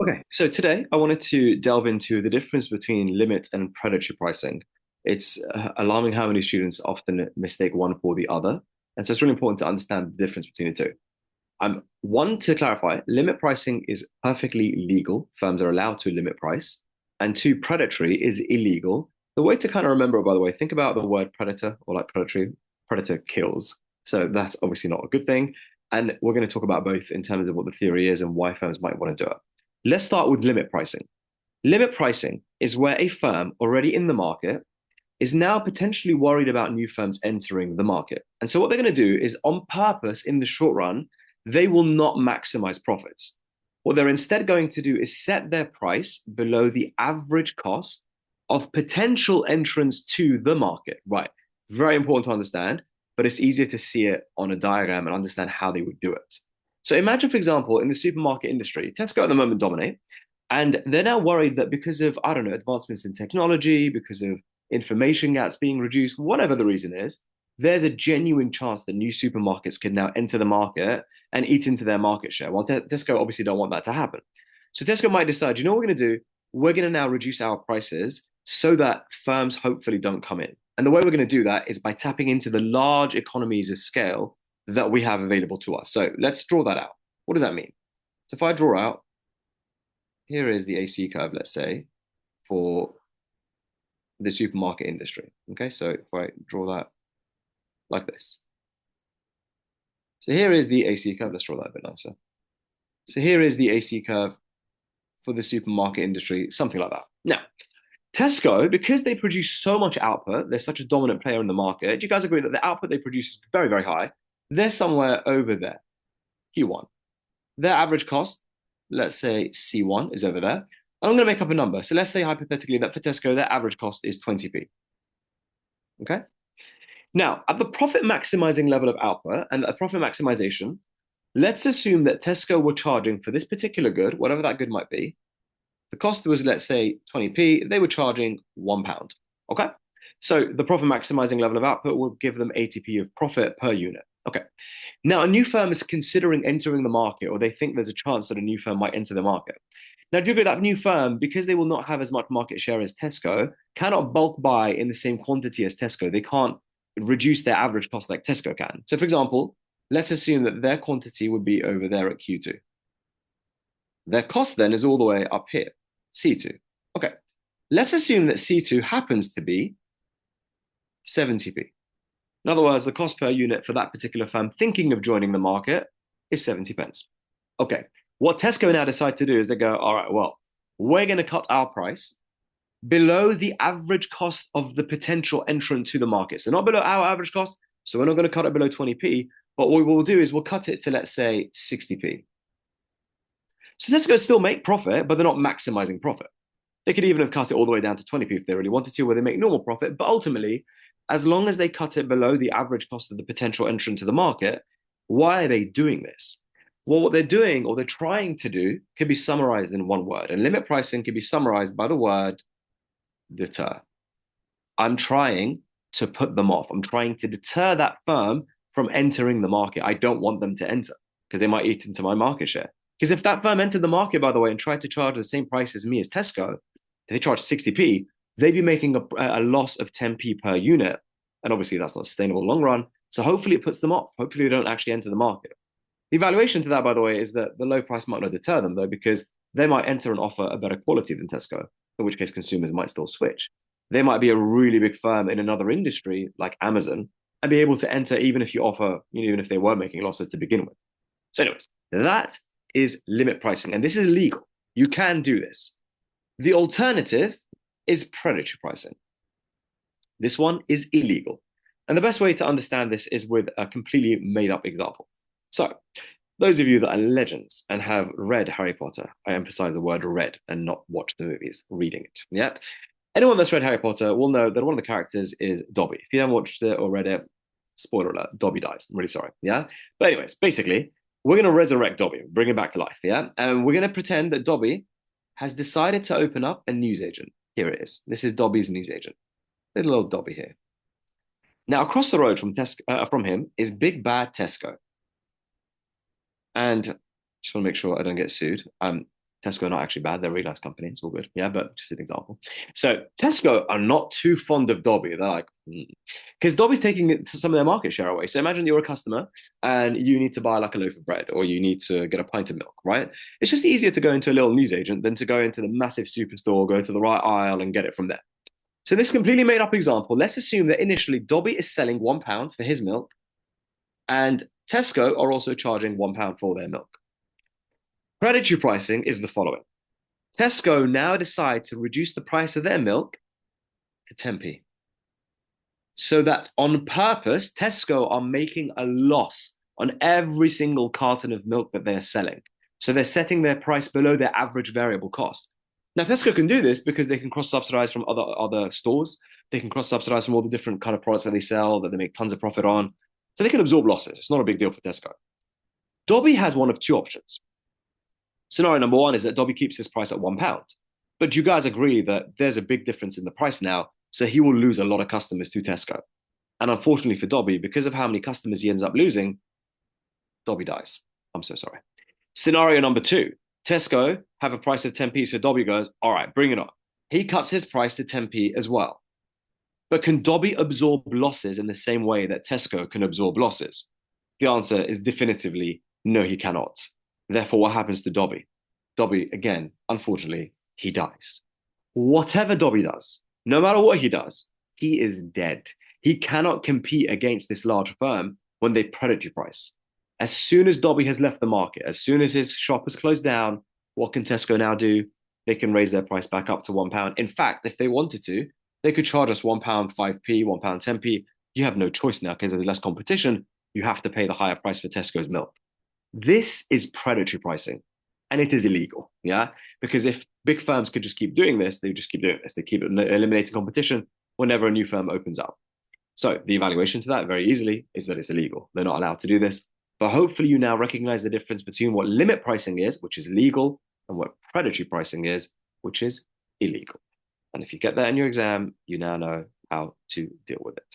Okay, so today I wanted to delve into the difference between limit and predatory pricing. It's alarming how many students often mistake one for the other. And so it's really important to understand the difference between the two. One, to clarify, limit pricing is perfectly legal. Firms are allowed to limit price. And two, predatory is illegal. The way to kind of remember it, by the way, think about the word predator or like predatory. Predator kills. So that's obviously not a good thing. And we're going to talk about both in terms of what the theory is and why firms might want to do it. Let's start with limit pricing. Limit pricing is where a firm already in the market is now potentially worried about new firms entering the market. And so what they're going to do is on purpose in the short run, they will not maximize profits. What they're instead going to do is set their price below the average cost of potential entrants to the market. Right. Very important to understand, but it's easier to see it on a diagram and understand how they would do it. So imagine, for example, in the supermarket industry, Tesco at the moment dominate, and they're now worried that because of, I don't know, advancements in technology, because of information gaps being reduced, whatever the reason is, there's a genuine chance that new supermarkets can now enter the market and eat into their market share. Well, Tesco obviously don't want that to happen. So Tesco might decide, you know what we're going to do? We're going to now reduce our prices so that firms hopefully don't come in. And the way we're going to do that is by tapping into the large economies of scale that we have available to us. So let's draw that out. What does that mean? So if I draw out, here is the AC curve, let's say, for the supermarket industry. Okay, so if I draw that like this. So here is the AC curve. Let's draw that a bit nicer. So here is the AC curve for the supermarket industry, something like that. Now, Tesco, because they produce so much output, they're such a dominant player in the market. Do you guys agree that the output they produce is very, very high? They're somewhere over there, Q1. Their average cost, let's say C1 is over there. I'm going to make up a number. So let's say hypothetically that for Tesco, their average cost is 20p. Okay. Now, at the profit maximizing level of output and a profit maximization, let's assume that Tesco were charging for this particular good, whatever that good might be. The cost was, let's say, 20p. They were charging £1. Okay. So the profit maximizing level of output will give them 80p of profit per unit. Okay. Now, a new firm is considering entering the market, or they think there's a chance that a new firm might enter the market. Now, do you agree that new firm, because they will not have as much market share as Tesco, cannot bulk buy in the same quantity as Tesco? They can't reduce their average cost like Tesco can. So, for example, let's assume that their quantity would be over there at Q2. Their cost then is all the way up here, C2. Okay, let's assume that C2 happens to be 70p. In other words, the cost per unit for that particular firm thinking of joining the market is 70 pence. Okay, what Tesco now decide to do is they go, all right, well, we're going to cut our price below the average cost of the potential entrant to the market. So not below our average cost. So we're not going to cut it below 20p. But what we'll do is we'll cut it to, let's say, 60p. So Tesco still make profit, but they're not maximizing profit. They could even have cut it all the way down to 20p if they really wanted to, where they make normal profit. But ultimately, as long as they cut it below the average cost of the potential entrant to the market, why are they doing this? Well, what they're doing or they're trying to do can be summarized in one word. And limit pricing can be summarized by the word deter. I'm trying to put them off. I'm trying to deter that firm from entering the market. I don't want them to enter because they might eat into my market share. Because if that firm entered the market, by the way, and tried to charge the same price as me as Tesco, they charge 60p, they'd be making a loss of 10p per unit. And obviously that's not sustainable long run. So hopefully it puts them off. Hopefully they don't actually enter the market. The evaluation to that, by the way, is that the low price might not deter them though, because they might enter and offer a better quality than Tesco, in which case consumers might still switch. They might be a really big firm in another industry like Amazon and be able to enter even if you offer, even if they were making losses to begin with. So anyways, that is limit pricing. And this is legal. You can do this. The alternative is predatory pricing. This one is illegal. And the best way to understand this is with a completely made up example. So, those of you that are legends and have read Harry Potter, I emphasize the word read and not watched the movies, reading it. Yeah. Anyone that's read Harry Potter will know that one of the characters is Dobby. If you haven't watched it or read it, spoiler alert, Dobby dies. I'm really sorry. Yeah. But anyways, basically, we're going to resurrect Dobby, bring him back to life. Yeah. And we're going to pretend that Dobby has decided to open up a newsagent. Here it is. This is Dobby's newsagent. Little old Dobby here. Now, across the road from him is Big Bad Tesco. And just want to make sure I don't get sued. Tesco are not actually bad. They're a really nice company. It's all good. Yeah, but just an example. So Tesco are not too fond of Dobby. They're like, because Dobby's taking some of their market share away. So imagine you're a customer and you need to buy like a loaf of bread or you need to get a pint of milk, right? It's just easier to go into a little newsagent than to go into the massive superstore, go to the right aisle and get it from there. So this completely made up example, let's assume that initially Dobby is selling £1 for his milk and Tesco are also charging £1 for their milk. Predatory pricing is the following. Tesco now decide to reduce the price of their milk to 10p. So that on purpose, Tesco are making a loss on every single carton of milk that they're selling. So they're setting their price below their average variable cost. Now, Tesco can do this because they can cross-subsidize from other stores. They can cross-subsidize from all the different kind of products that they sell that they make tons of profit on. So they can absorb losses. It's not a big deal for Tesco. Dobby has one of two options. Scenario number one is that Dobby keeps his price at £1. But do you guys agree that there's a big difference in the price now? So he will lose a lot of customers to Tesco. And unfortunately for Dobby, because of how many customers he ends up losing, Dobby dies. I'm so sorry. Scenario number two, Tesco have a price of 10p. So Dobby goes, all right, bring it on. He cuts his price to 10p as well. But can Dobby absorb losses in the same way that Tesco can absorb losses? The answer is definitively no, he cannot. Therefore, what happens to Dobby? Dobby, again, unfortunately, he dies. Whatever Dobby does, no matter what he does, he is dead. He cannot compete against this large firm when they predatory price. As soon as Dobby has left the market, as soon as his shop has closed down, what can Tesco now do? They can raise their price back up to £1. In fact, if they wanted to, they could charge us £1, 5p, £1, 10p. You have no choice now because there's less competition. You have to pay the higher price for Tesco's milk. This is predatory pricing and it is illegal. Yeah. Because if big firms could just keep doing this, they would just keep doing this. They keep eliminating competition whenever a new firm opens up. So the evaluation to that very easily is that it's illegal. They're not allowed to do this. But hopefully you now recognize the difference between what limit pricing is, which is legal, and what predatory pricing is, which is illegal. And if you get that in your exam, you now know how to deal with it.